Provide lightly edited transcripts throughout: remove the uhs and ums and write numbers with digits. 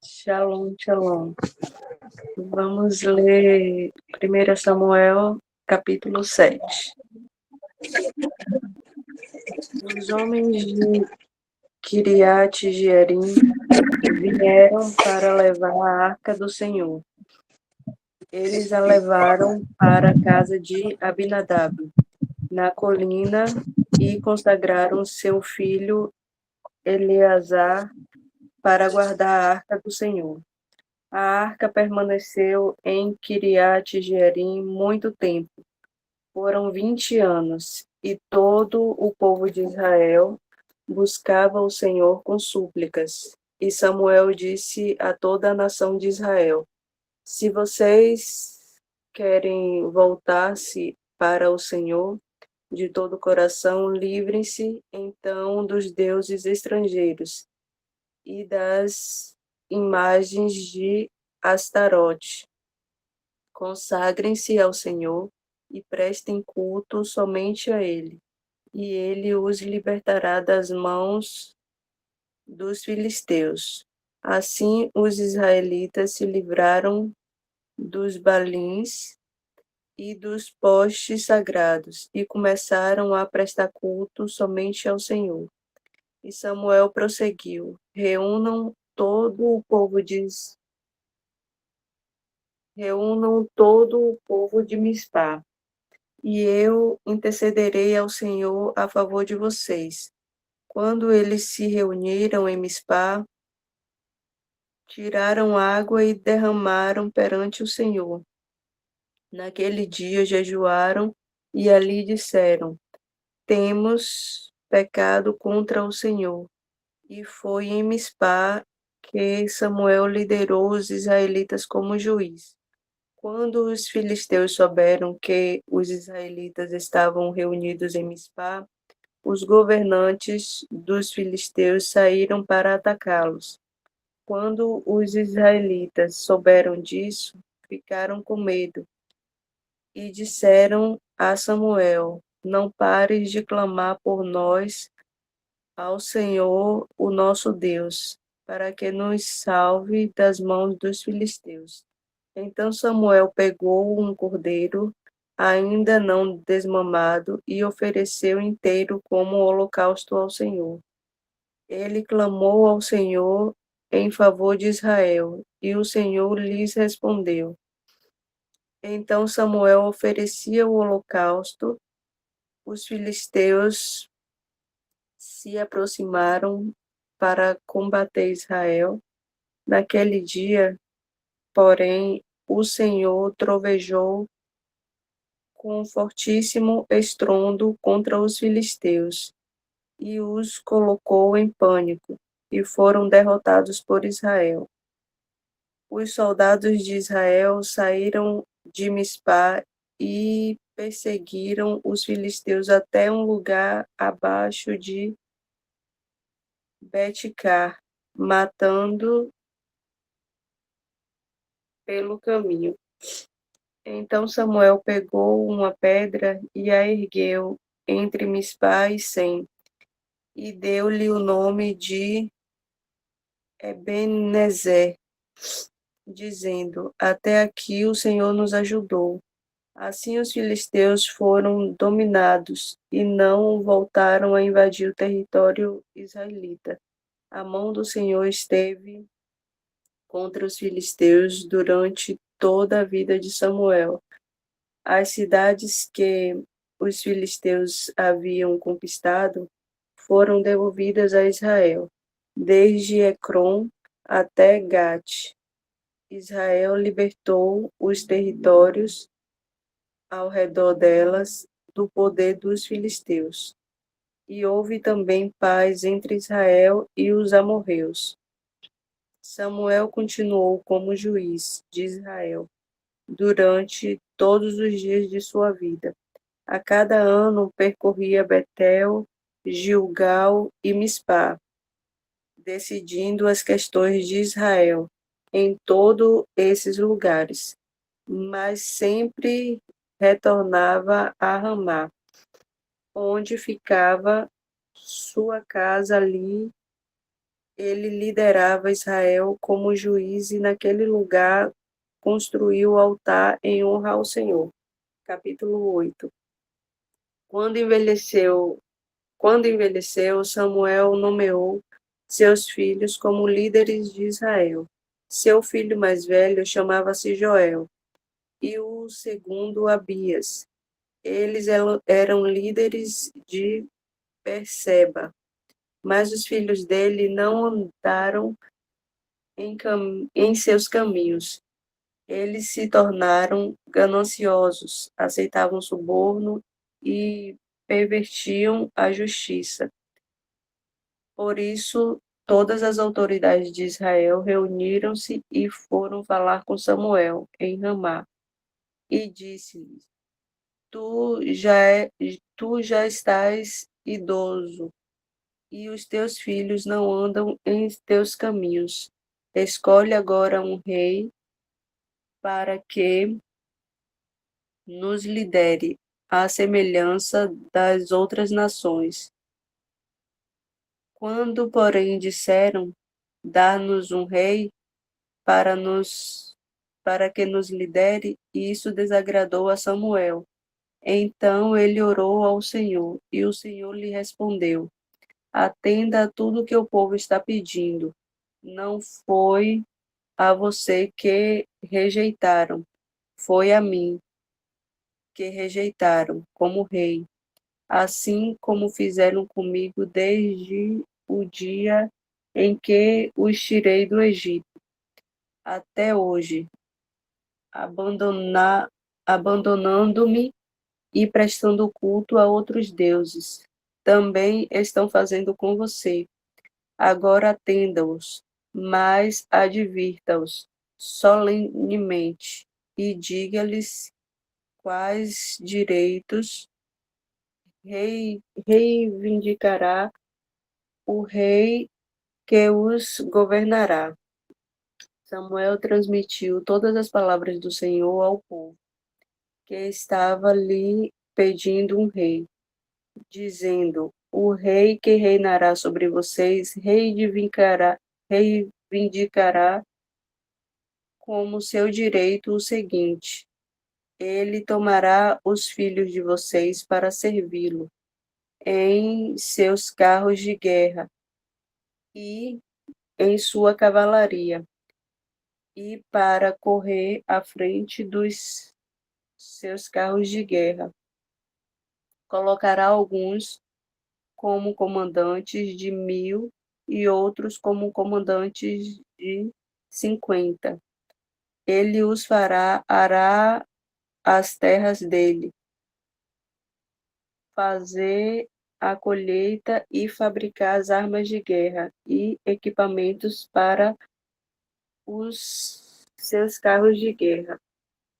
Shalom, shalom. Vamos ler 1 Samuel, capítulo 7. Os homens de Kiriat Jearim vieram para levar a arca do Senhor. Eles a levaram para a casa de Abinadab, na colina, e consagraram seu filho Eleazar para guardar a arca do Senhor. A arca permaneceu em Kiriat Jearim muito tempo. Foram 20 anos, e todo o povo de Israel buscava o Senhor com súplicas. E Samuel disse a toda a nação de Israel: Se vocês querem voltar-se para o Senhor de todo o coração, livrem-se então dos deuses estrangeiros e das imagens de Astarote. Consagrem-se ao Senhor e prestem culto somente a Ele, e Ele os libertará das mãos dos filisteus. Assim os israelitas se livraram dos balins e dos postes sagrados, e começaram a prestar culto somente ao Senhor. E Samuel prosseguiu: reúnam todo o povo de Mispá, e eu intercederei ao Senhor a favor de vocês. Quando eles se reuniram em Mispá, tiraram água e derramaram perante o Senhor. Naquele dia jejuaram e ali disseram: Temos pecado contra o Senhor. E foi em Mispá que Samuel liderou os israelitas como juiz. Quando os filisteus souberam que os israelitas estavam reunidos em Mispá, os governantes dos filisteus saíram para atacá-los. Quando os israelitas souberam disso, ficaram com medo e disseram a Samuel: Não pares de clamar por nós ao Senhor, o nosso Deus, para que nos salve das mãos dos filisteus. Então Samuel pegou um cordeiro, ainda não desmamado, e ofereceu inteiro como holocausto ao Senhor. Ele clamou ao Senhor em favor de Israel, e o Senhor lhes respondeu. Então Samuel oferecia o holocausto. Os filisteus se aproximaram para combater Israel. Naquele dia, porém, o Senhor trovejou com um fortíssimo estrondo contra os filisteus e os colocou em pânico, e foram derrotados por Israel. Os soldados de Israel saíram de Mispá e perseguiram os filisteus até um lugar abaixo de Betcar, matando pelo caminho. Então Samuel pegou uma pedra e a ergueu entre Mispá e Sem, e deu-lhe o nome de Ebenezer, dizendo: Até aqui o Senhor nos ajudou. Assim os filisteus foram dominados e não voltaram a invadir o território israelita. A mão do Senhor esteve contra os filisteus durante toda a vida de Samuel. As cidades que os filisteus haviam conquistado foram devolvidas a Israel, desde Ecrom até Gate. Israel libertou os territórios ao redor delas do poder dos filisteus. E houve também paz entre Israel e os amorreus. Samuel continuou como juiz de Israel durante todos os dias de sua vida. A cada ano percorria Betel, Gilgal e Mispá, decidindo as questões de Israel em todos esses lugares, mas sempre retornava a Ramá, onde ficava sua casa. Ali Ele liderava Israel como juiz e naquele lugar construiu o altar em honra ao Senhor. Capítulo 8. Quando envelheceu, quando envelheceu, Samuel nomeou seus filhos como líderes de Israel. Seu filho mais velho chamava-se Joel e o segundo Abias. Eles eram líderes de Berseba, mas os filhos dele não andaram em seus caminhos. Eles se tornaram gananciosos, aceitavam suborno e pervertiam a justiça. Por isso, todas as autoridades de Israel reuniram-se e foram falar com Samuel em Ramá, e disse-lhes: Tu já estás idoso, e os teus filhos não andam em teus caminhos. Escolhe agora um rei para que nos lidere, à semelhança das outras nações. Quando, porém, disseram: Dá-nos um rei para que nos lidere, isso desagradou a Samuel. Então ele orou ao Senhor, e o Senhor lhe respondeu: Atenda a tudo que o povo está pedindo. Não foi a você que rejeitaram, foi a mim que rejeitaram como rei, assim como fizeram comigo desde o dia em que os tirei do Egito até hoje, abandonando-me e prestando culto a outros deuses. Também estão fazendo com você. Agora atenda-os, mas advirta-os solenemente e diga-lhes quais direitos reivindicará o rei que os governará. Samuel transmitiu todas as palavras do Senhor ao povo, que estava lhe pedindo um rei, dizendo: O rei que reinará sobre vocês reivindicará como seu direito o seguinte: ele tomará os filhos de vocês para servi-lo em seus carros de guerra e em sua cavalaria, e para correr à frente dos seus carros de guerra. Colocará alguns como comandantes de 1.000 e outros como comandantes de 50. Ele os fará arar as terras dele, fazer a colheita e fabricar as armas de guerra e equipamentos para os seus carros de guerra.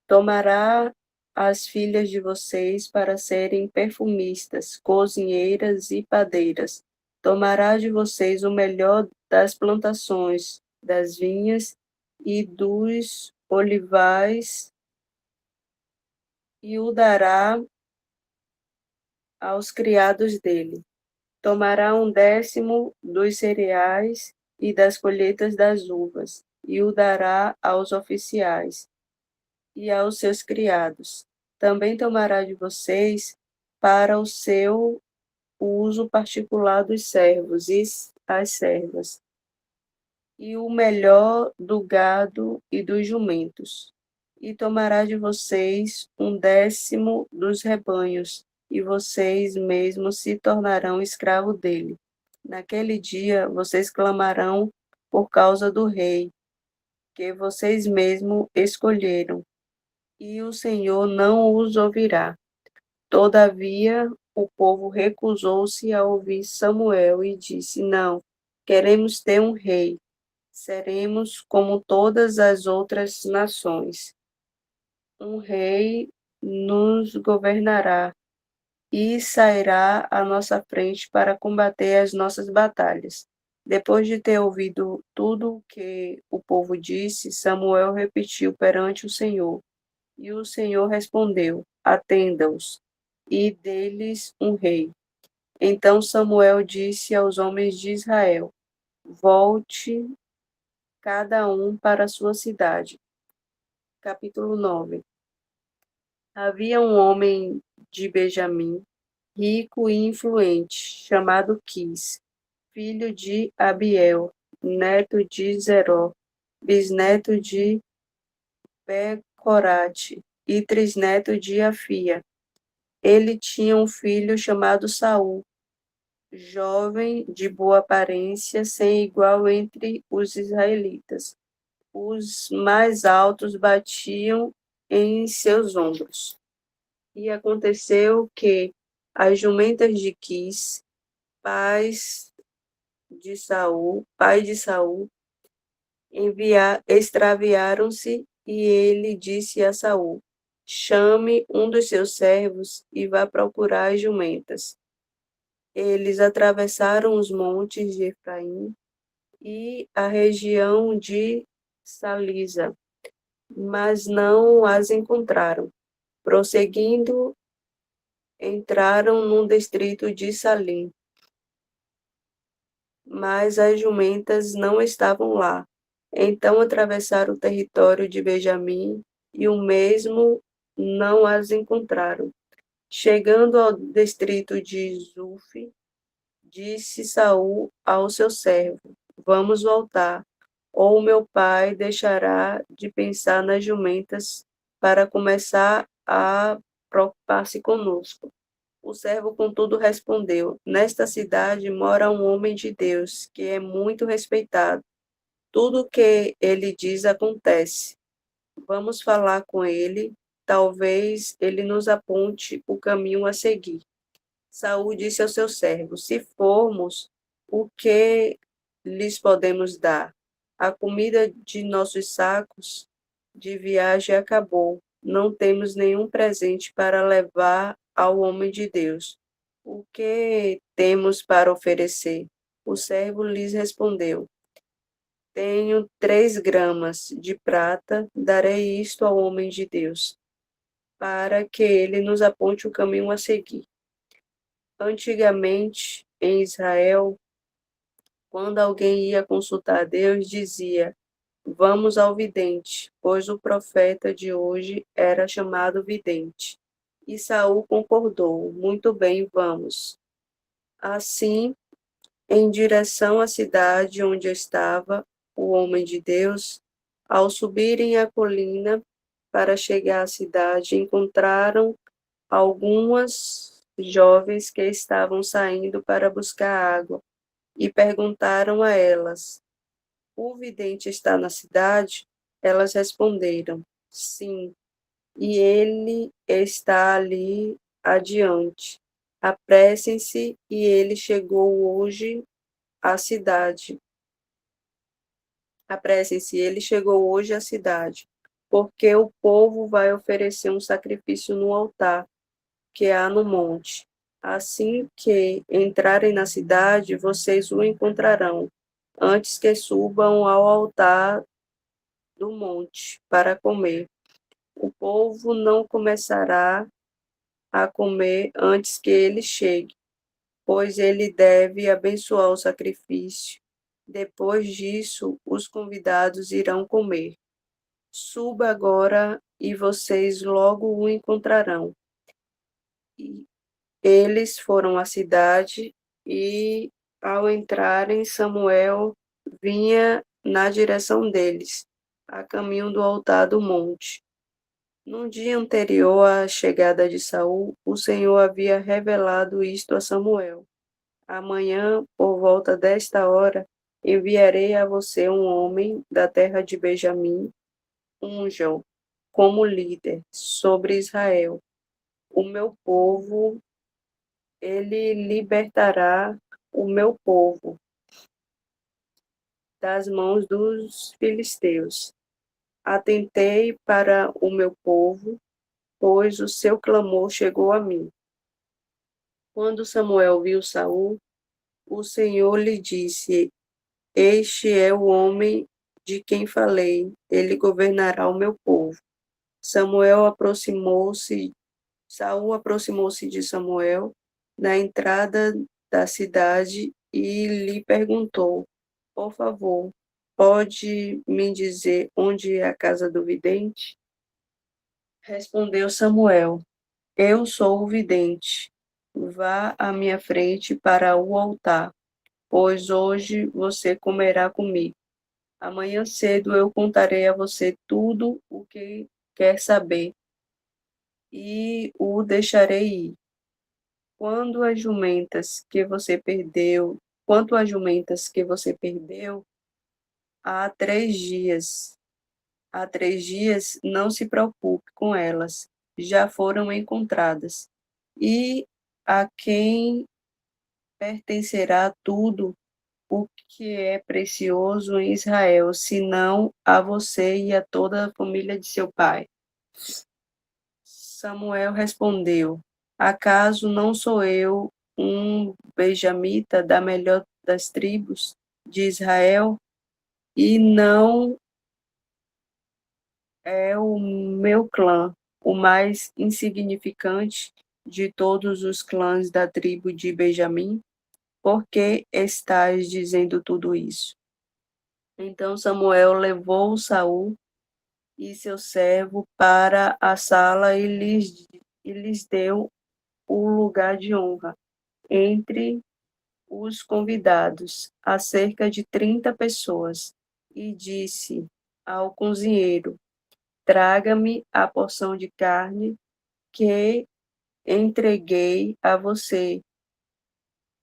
Tomará as filhas de vocês para serem perfumistas, cozinheiras e padeiras. Tomará de vocês o melhor das plantações, das vinhas e dos olivais, e o dará aos criados dele. Tomará 1/10 dos cereais e das colheitas das uvas, e o dará aos oficiais e aos seus criados. Também tomará de vocês para o seu uso particular dos servos e as servas, e o melhor do gado e dos jumentos. E tomará de vocês 1/10 dos rebanhos, e vocês mesmos se tornarão escravos dele. Naquele dia vocês clamarão por causa do rei, que vocês mesmos escolheram, e o Senhor não os ouvirá. Todavia, o povo recusou-se a ouvir Samuel e disse: Não, queremos ter um rei. Seremos como todas as outras nações. Um rei nos governará e sairá à nossa frente para combater as nossas batalhas. Depois de ter ouvido tudo o que o povo disse, Samuel repetiu perante o Senhor. E o Senhor respondeu: Atenda-os, e dê-lhes um rei. Então Samuel disse aos homens de Israel: volte cada um para a sua cidade. Capítulo 9. Havia um homem de Benjamim, rico e influente, chamado Quis, filho de Abiel, neto de Zeró, bisneto de Becorate e trisneto de Afia. Ele tinha um filho chamado Saul, jovem de boa aparência, sem igual entre os israelitas. Os mais altos batiam em seus ombros. E aconteceu que as jumentas de Quis, pai de Saul, extraviaram-se, e ele disse a Saul: chame um dos seus servos e vá procurar as jumentas. Eles atravessaram os montes de Efraim e a região de Salisa, mas não as encontraram. Prosseguindo, entraram num distrito de Salim, mas as jumentas não estavam lá. Então atravessaram o território de Benjamim e o mesmo não as encontraram. Chegando ao distrito de Zuf, disse Saul ao seu servo: vamos voltar, ou meu pai deixará de pensar nas jumentas para começar a preocupar-se conosco. O servo, contudo, respondeu: nesta cidade mora um homem de Deus, que é muito respeitado. Tudo o que ele diz acontece. Vamos falar com ele, talvez ele nos aponte o caminho a seguir. Saul disse ao seu servo: se formos, o que lhes podemos dar? A comida de nossos sacos de viagem acabou. Não temos nenhum presente para levar ao homem de Deus. O que temos para oferecer? O servo lhes respondeu: tenho 3 gramas de prata, darei isto ao homem de Deus, para que ele nos aponte o caminho a seguir. Antigamente, em Israel, quando alguém ia consultar Deus, dizia: vamos ao vidente, pois o profeta de hoje era chamado vidente. E Saul concordou: muito bem, vamos. Assim, em direção à cidade onde estava o homem de Deus, ao subirem a colina para chegar à cidade, encontraram algumas jovens que estavam saindo para buscar água e perguntaram a elas: o vidente está na cidade? Elas responderam: sim, e ele está ali adiante. Apressem-se, e ele chegou hoje à cidade. Apressem-se, ele chegou hoje à cidade, porque o povo vai oferecer um sacrifício no altar que há no monte. Assim que entrarem na cidade, vocês o encontrarão, antes que subam ao altar do monte para comer. O povo não começará a comer antes que ele chegue, pois ele deve abençoar o sacrifício. Depois disso, os convidados irão comer. Suba agora e vocês logo o encontrarão. E eles foram à cidade e, ao entrarem, Samuel vinha na direção deles, a caminho do altar do monte. No dia anterior à chegada de Saul, o Senhor havia revelado isto a Samuel: amanhã, por volta desta hora, enviarei a você um homem da terra de Benjamim, unjam como líder sobre Israel. O meu povo, ele libertará o meu povo das mãos dos filisteus. Atentei para o meu povo, pois o seu clamor chegou a mim. Quando Samuel viu Saul, o Senhor lhe disse: este é o homem de quem falei, ele governará o meu povo. Saul aproximou-se de Samuel na entrada da cidade e lhe perguntou: Por favor, pode me dizer onde é a casa do vidente? Respondeu Samuel: Eu sou o vidente. Vá à minha frente para o altar, pois hoje você comerá comigo. Amanhã cedo eu contarei a você tudo o que quer saber e o deixarei ir. Quando as jumentas que você perdeu, quanto às jumentas que você perdeu, há 3 dias. Há 3 dias, não se preocupe com elas, já foram encontradas. E a quem pertencerá tudo o que é precioso em Israel, senão a você e a toda a família de seu pai? Samuel respondeu: Acaso não sou eu um benjamita da melhor das tribos de Israel? E não é o meu clã o mais insignificante de todos os clãs da tribo de Benjamim? Por que estás dizendo tudo isso? Então Samuel levou Saul e seu servo para a sala e lhes deu o lugar de honra entre os convidados, a cerca de 30 pessoas, e disse ao cozinheiro: Traga-me a porção de carne que entreguei a você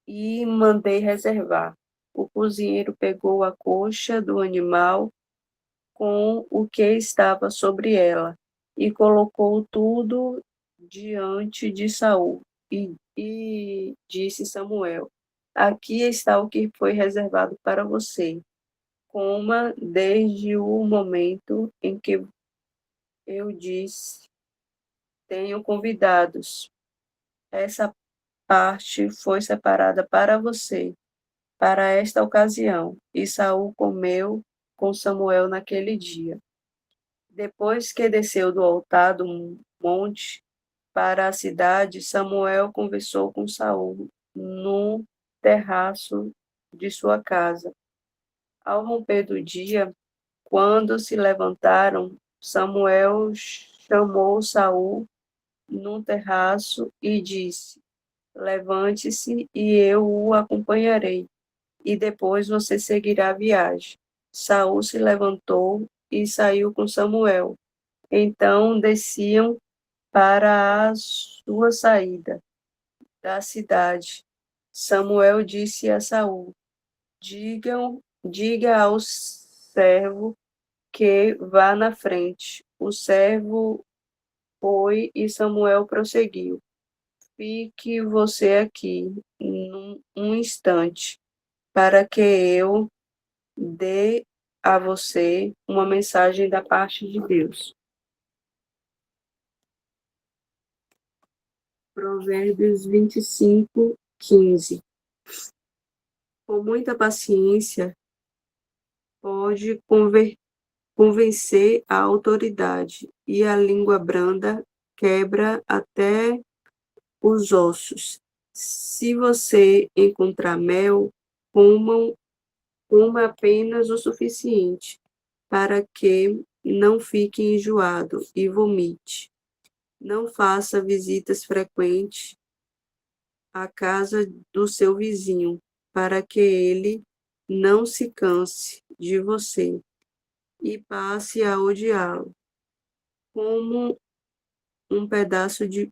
e mandei reservar. O cozinheiro pegou a coxa do animal com o que estava sobre ela e colocou tudo diante de Saul. E disse Samuel: Aqui está o que foi reservado para você. Coma desde o momento em que eu disse: Tenho convidados. Essa parte foi separada para você, para esta ocasião. E Saul comeu com Samuel naquele dia. Depois que desceu do altar do monte para a cidade, Samuel conversou com Saul no terraço de sua casa. Ao romper do dia, quando se levantaram, Samuel chamou Saul no terraço e disse: Levante-se e eu o acompanharei, e depois você seguirá a viagem. Saul se levantou e saiu com Samuel. Então desciam para a sua saída da cidade. Samuel disse a Saul: Diga ao servo que vá na frente. O servo foi e Samuel prosseguiu: Fique você aqui um instante, para que eu dê a você uma mensagem da parte de Deus. Provérbios 25:15. Com muita paciência, pode convencer a autoridade, e a língua branda quebra até os ossos. Se você encontrar mel, coma apenas o suficiente para que não fique enjoado e vomite. Não faça visitas frequentes à casa do seu vizinho, para que ele não se canse de você e passe a odiá-lo. Como um pedaço de,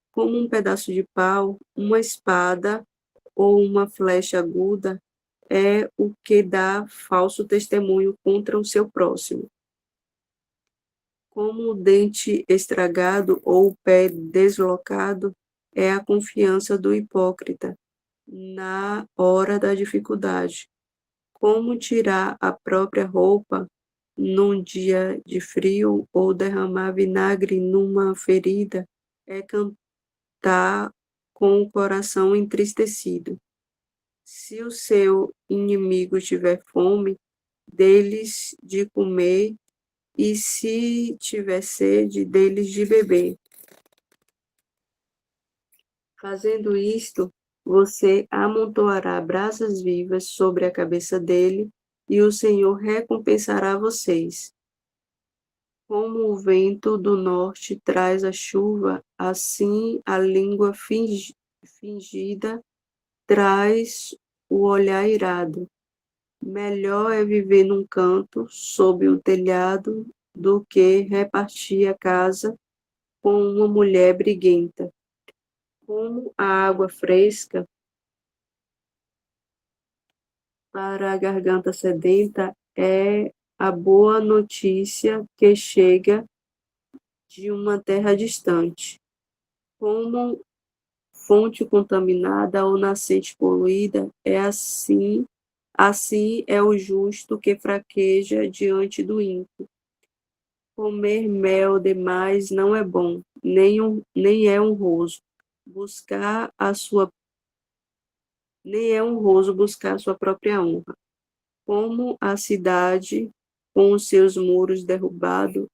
como um pedaço de pau, uma espada ou uma flecha aguda é o que dá falso testemunho contra o seu próximo. Como o dente estragado ou o pé deslocado é a confiança do hipócrita na hora da dificuldade. Como tirar a própria roupa num dia de frio ou derramar vinagre numa ferida é cantar com o coração entristecido. Se o seu inimigo tiver fome, dê-lhes de comer, e se tiver sede, dê-lhes de beber. Fazendo isto, você amontoará brasas vivas sobre a cabeça dele e o Senhor recompensará vocês. Como o vento do norte traz a chuva, assim a língua fingida traz o olhar irado. Melhor é viver num canto, sob o telhado, do que repartir a casa com uma mulher briguenta. Como a água fresca para a garganta sedenta é a boa notícia que chega de uma terra distante. Como fonte contaminada ou nascente poluída, assim é o justo que fraqueja diante do ímpio. Comer mel demais não é bom, nem é honroso. Buscar a sua Nem é honroso buscar a sua própria honra. Como a cidade com os seus muros derrubados,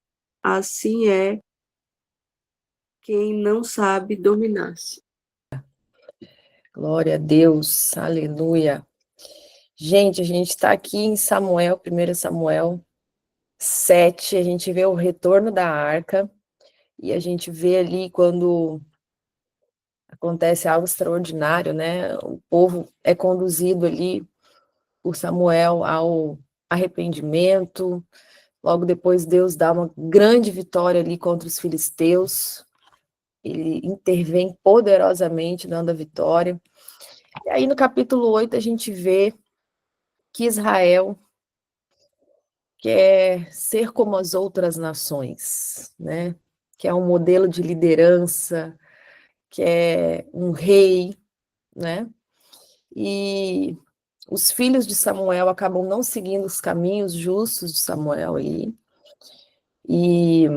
assim é quem não sabe dominar-se. Glória a Deus, aleluia. Gente, a gente está aqui em Samuel, 1 Samuel 7, a gente vê o retorno da arca, e a gente vê ali quando acontece algo extraordinário, né? O povo é conduzido ali por Samuel ao arrependimento. Logo depois, Deus dá uma grande vitória ali contra os filisteus. Ele intervém poderosamente, dando a vitória. E aí, no capítulo 8, a gente vê que Israel quer ser como as outras nações, né? Que é um modelo de liderança, que é um rei, né? E os filhos de Samuel acabam não seguindo os caminhos justos de Samuel ali, e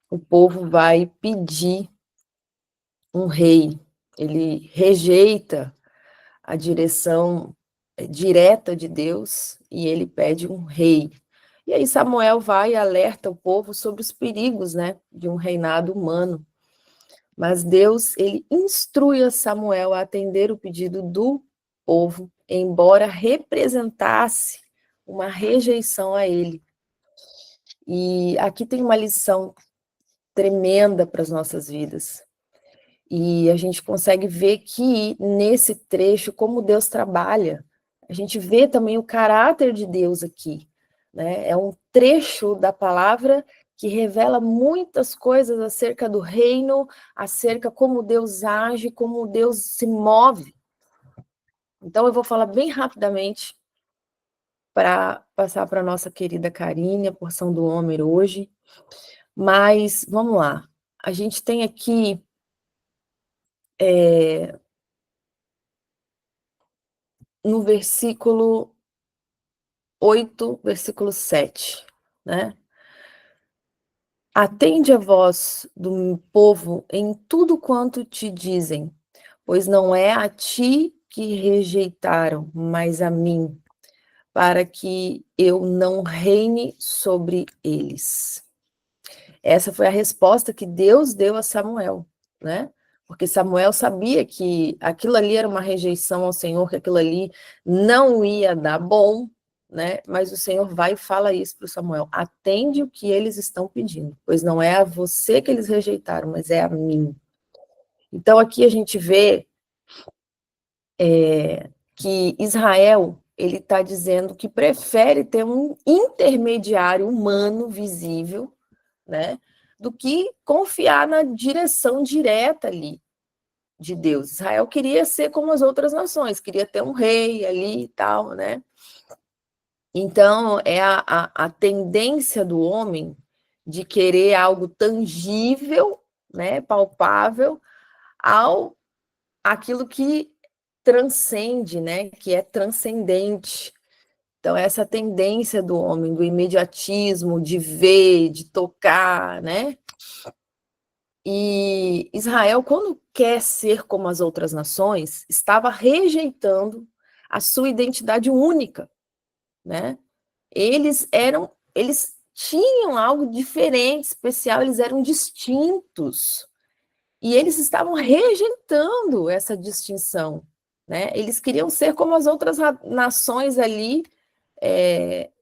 o povo vai pedir um rei. Ele rejeita a direção direta de Deus e ele pede um rei. E aí Samuel vai e alerta o povo sobre os perigos, né, de um reinado humano. Mas Deus, ele instrui a Samuel a atender o pedido do povo, embora representasse uma rejeição a ele. E aqui tem uma lição tremenda para as nossas vidas. E a gente consegue ver que nesse trecho como Deus trabalha. A gente vê também o caráter de Deus aqui, né? É um trecho da palavra que revela muitas coisas acerca do reino, acerca como Deus age, como Deus se move. Então eu vou falar bem rapidamente para passar para a nossa querida Karine, a porção do homem hoje. Mas vamos lá. A gente tem aqui no versículo 8, versículo 7, né? Atende a voz do povo em tudo quanto te dizem, pois não é a ti que rejeitaram, mas a mim, para que eu não reine sobre eles. Essa foi a resposta que Deus deu a Samuel, né? Porque Samuel sabia que aquilo ali era uma rejeição ao Senhor, que aquilo ali não ia dar bom, né? Mas o Senhor vai e fala isso para o Samuel: atende o que eles estão pedindo, pois não é a você que eles rejeitaram, mas é a mim. Então aqui a gente vê que Israel, ele está dizendo que prefere ter um intermediário humano visível, né, do que confiar na direção direta ali de Deus. Israel queria ser como as outras nações, queria ter um rei ali e tal, né? Então, é a tendência do homem de querer algo tangível, né, palpável, ao aquilo que transcende, né, que é transcendente. Então, essa tendência do homem, do imediatismo, de ver, de tocar, né? E Israel, quando quer ser como as outras nações, estava rejeitando a sua identidade única, né? Eles tinham algo diferente, especial, eles eram distintos. E eles estavam rejeitando essa distinção, né? Eles queriam ser como as outras nações ali,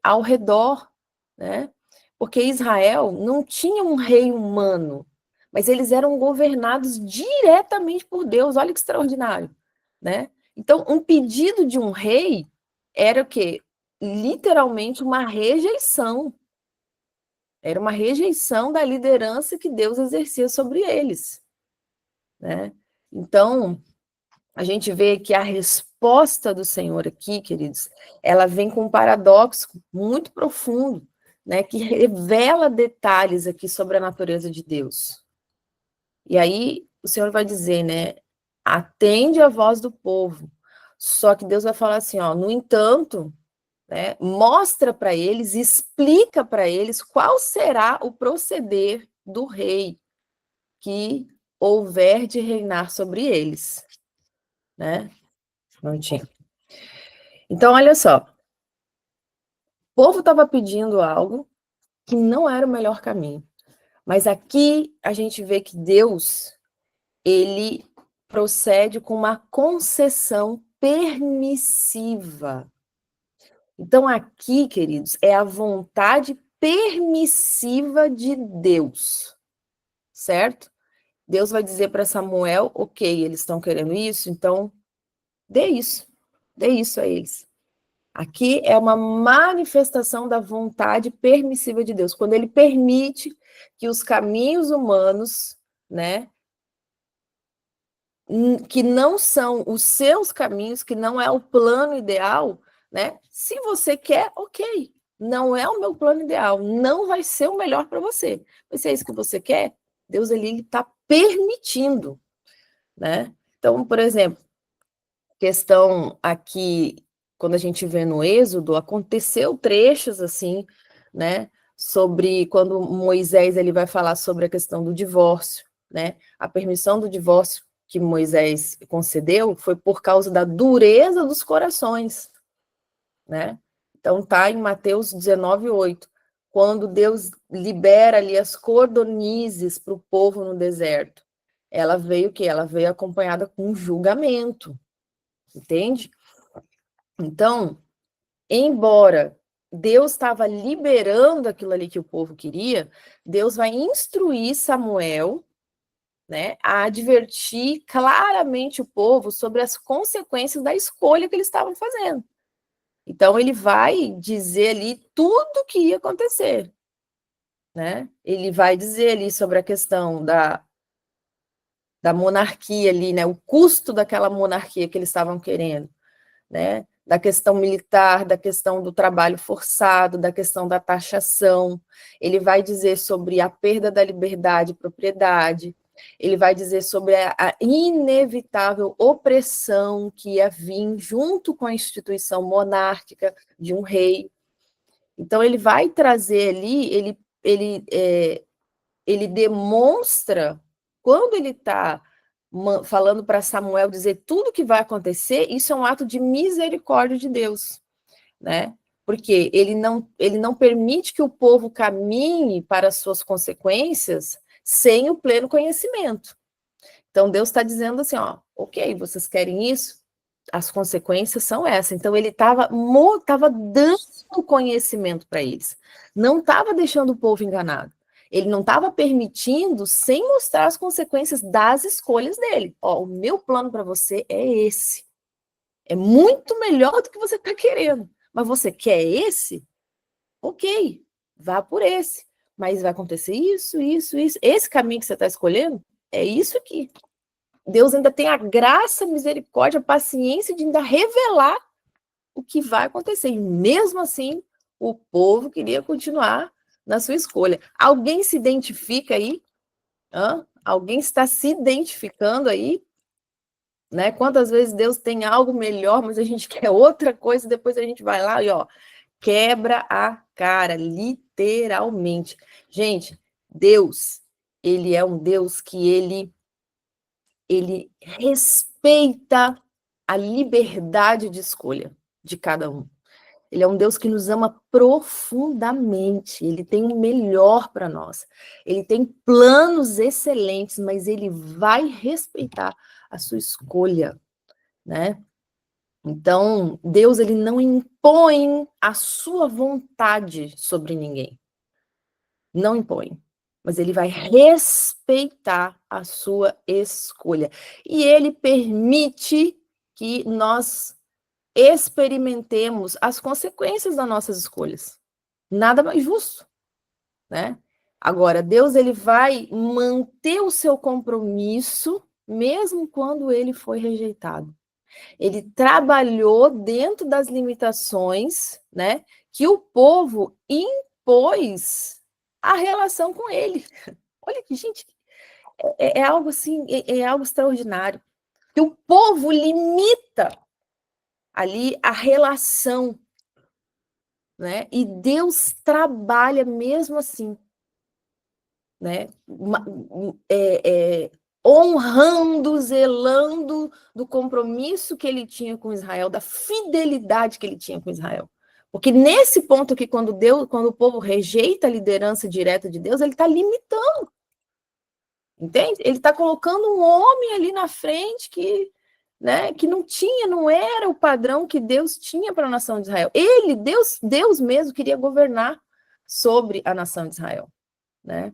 ao redor, né? Porque Israel não tinha um rei humano, mas eles eram governados diretamente por Deus. Olha que extraordinário, né? Então, um pedido de um rei era o quê? Literalmente uma rejeição. Era uma rejeição da liderança que Deus exercia sobre eles, né? Então, a gente vê que a resposta do Senhor aqui, queridos, ela vem com um paradoxo muito profundo, né, que revela detalhes aqui sobre a natureza de Deus. E aí o Senhor vai dizer, né, atende a voz do povo. Só que Deus vai falar assim, ó, no entanto, né, mostra para eles, explica para eles qual será o proceder do rei que houver de reinar sobre eles, né? Não tinha. Então, olha só, o povo estava pedindo algo que não era o melhor caminho. Mas aqui a gente vê que Deus, ele procede com uma concessão permissiva. Então, aqui, queridos, é a vontade permissiva de Deus, certo? Deus vai dizer para Samuel, ok, eles estão querendo isso, então dê isso a eles. Aqui é uma manifestação da vontade permissiva de Deus, quando ele permite que os caminhos humanos, né, que não são os seus caminhos, que não é o plano ideal, né? Se você quer, ok, não é o meu plano ideal, não vai ser o melhor para você. Mas se é isso que você quer, Deus ele está permitindo, né? Então, por exemplo, questão aqui, quando a gente vê no Êxodo, aconteceu trechos assim, né, sobre quando Moisés ele vai falar sobre a questão do divórcio, né? A permissão do divórcio que Moisés concedeu foi por causa da dureza dos corações, né? Então tá em Mateus 19:8, quando Deus libera ali as cordonizes para o povo no deserto. Ela veio o quê? Ela veio acompanhada com um julgamento. Entende? Então, embora Deus estava liberando aquilo ali que o povo queria, Deus vai instruir Samuel, né, a advertir claramente o povo sobre as consequências da escolha que eles estavam fazendo. Então, ele vai dizer ali tudo o que ia acontecer, né? Ele vai dizer ali sobre a questão da monarquia ali, né? O custo daquela monarquia que eles estavam querendo, né? Da questão militar, da questão do trabalho forçado, da questão da taxação. Ele vai dizer sobre a perda da liberdade e propriedade. Ele vai dizer sobre a inevitável opressão que ia vir junto com a instituição monárquica de um rei. Então, ele vai trazer ali, ele demonstra, quando ele está falando para Samuel dizer tudo o que vai acontecer, isso é um ato de misericórdia de Deus, né? Porque ele não permite que o povo caminhe para as suas consequências sem o pleno conhecimento. Então Deus está dizendo assim, ó, ok, vocês querem isso? As consequências são essas. Então ele estava dando conhecimento para eles, não estava deixando o povo enganado. Ele não estava permitindo sem mostrar as consequências das escolhas dele. Ó, o meu plano para você é esse. É muito melhor do que você está querendo. Mas você quer esse? Ok, vá por esse. Mas vai acontecer isso, isso, isso. Esse caminho que você está escolhendo é isso aqui. Deus ainda tem a graça, a misericórdia, a paciência de ainda revelar o que vai acontecer. E mesmo assim, o povo queria continuar na sua escolha. Alguém se identifica aí? Alguém está se identificando aí? Né? Quantas vezes Deus tem algo melhor, mas a gente quer outra coisa, depois a gente vai lá e ó, quebra a cara, literalmente. Gente, Deus, ele é um Deus que ele respeita a liberdade de escolha de cada um. Ele é um Deus que nos ama profundamente, ele tem o melhor para nós. Ele tem planos excelentes, mas ele vai respeitar a sua escolha, né? Então, Deus, ele não impõe a sua vontade sobre ninguém. Não impõe. Mas ele vai respeitar a sua escolha. E ele permite que nós experimentemos as consequências das nossas escolhas. Nada mais justo, né? Agora, Deus, ele vai manter o seu compromisso mesmo quando ele foi rejeitado. Ele trabalhou dentro das limitações, né, que o povo impôs a relação com ele. Olha que, gente, é algo assim, é algo extraordinário. Que o povo limita ali a relação, né? E Deus trabalha mesmo assim, né? Honrando, zelando do compromisso que ele tinha com Israel, da fidelidade que ele tinha com Israel. Porque nesse ponto que quando o povo rejeita a liderança direta de Deus, ele está limitando. Entende? Ele está colocando um homem ali na frente que, né, que não era o padrão que Deus tinha para a nação de Israel. Deus mesmo queria governar sobre a nação de Israel, né?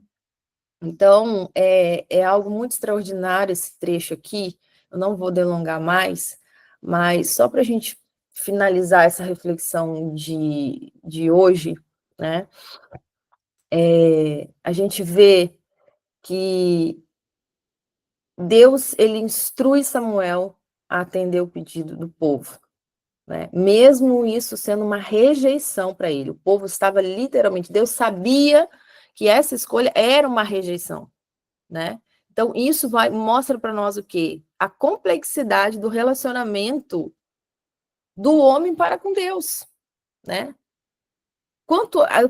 Então, é algo muito extraordinário esse trecho aqui. Eu não vou delongar mais, mas só para a gente finalizar essa reflexão de hoje, né? A gente vê que Deus, ele instrui Samuel a atender o pedido do povo, né? Mesmo isso sendo uma rejeição para ele. O povo estava literalmente, Deus sabia que essa escolha era uma rejeição, né? Então, isso mostra para nós o quê? A complexidade do relacionamento do homem para com Deus, né?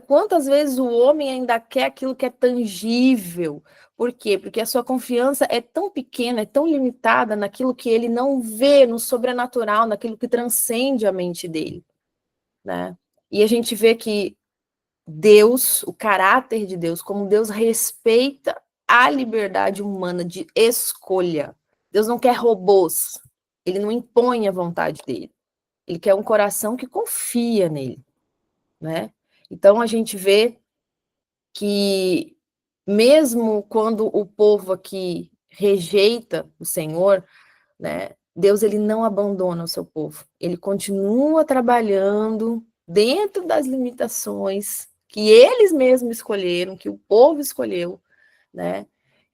Quantas vezes o homem ainda quer aquilo que é tangível? Por quê? Porque a sua confiança é tão pequena, é tão limitada naquilo que ele não vê, no sobrenatural, naquilo que transcende a mente dele, né? E a gente vê que Deus, o caráter de Deus, como Deus respeita a liberdade humana de escolha. Deus não quer robôs, ele não impõe a vontade dele. Ele quer um coração que confia nele, né? Então a gente vê que mesmo quando o povo aqui rejeita o Senhor, né? Deus, ele não abandona o seu povo. Ele continua trabalhando dentro das limitações que eles mesmos escolheram, que o povo escolheu, né?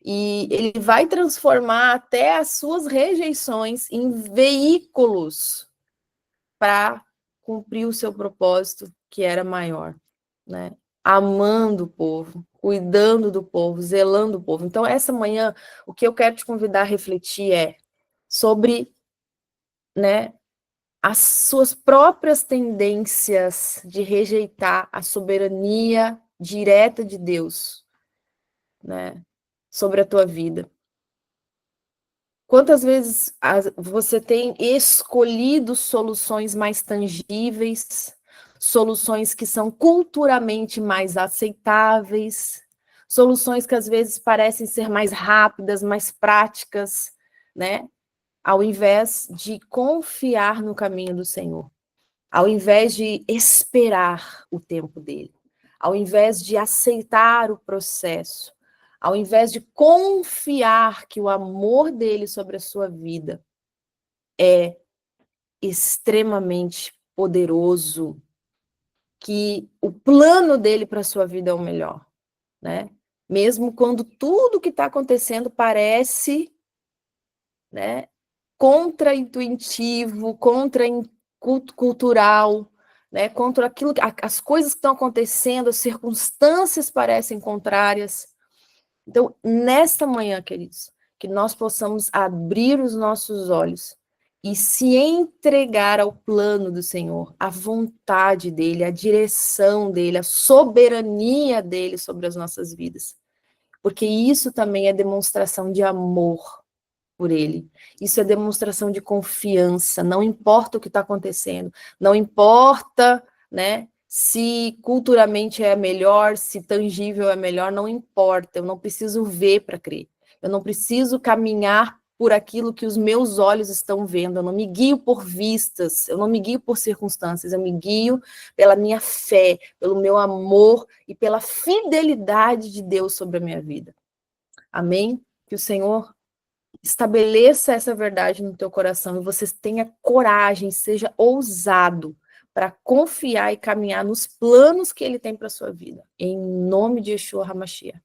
E ele vai transformar até as suas rejeições em veículos para cumprir o seu propósito, que era maior, né? Amando o povo, cuidando do povo, zelando o povo. Então, essa manhã, o que eu quero te convidar a refletir é sobre, né, as suas próprias tendências de rejeitar a soberania direta de Deus, né, sobre a tua vida. Quantas vezes você tem escolhido soluções mais tangíveis, soluções que são culturalmente mais aceitáveis, soluções que às vezes parecem ser mais rápidas, mais práticas, né? Ao invés de confiar no caminho do Senhor, ao invés de esperar o tempo dele, ao invés de aceitar o processo, ao invés de confiar que o amor dele sobre a sua vida é extremamente poderoso, que o plano dele para a sua vida é o melhor, né? Mesmo quando tudo que está acontecendo parece, né, contra-intuitivo, contra-cultural, né, contra aquilo, as coisas que estão acontecendo, as circunstâncias parecem contrárias. Então, nesta manhã, queridos, que nós possamos abrir os nossos olhos e se entregar ao plano do Senhor, à vontade dele, à direção dele, à soberania dele sobre as nossas vidas. Porque isso também é demonstração de amor por ele. Isso é demonstração de confiança, não importa o que está acontecendo, não importa, né, se culturalmente é melhor, se tangível é melhor, não importa, eu não preciso ver para crer, eu não preciso caminhar por aquilo que os meus olhos estão vendo, eu não me guio por vistas, eu não me guio por circunstâncias, eu me guio pela minha fé, pelo meu amor e pela fidelidade de Deus sobre a minha vida. Amém? Que o Senhor estabeleça essa verdade no teu coração e você tenha coragem, seja ousado para confiar e caminhar nos planos que Ele tem para a sua vida. Em nome de Yeshua HaMashiach.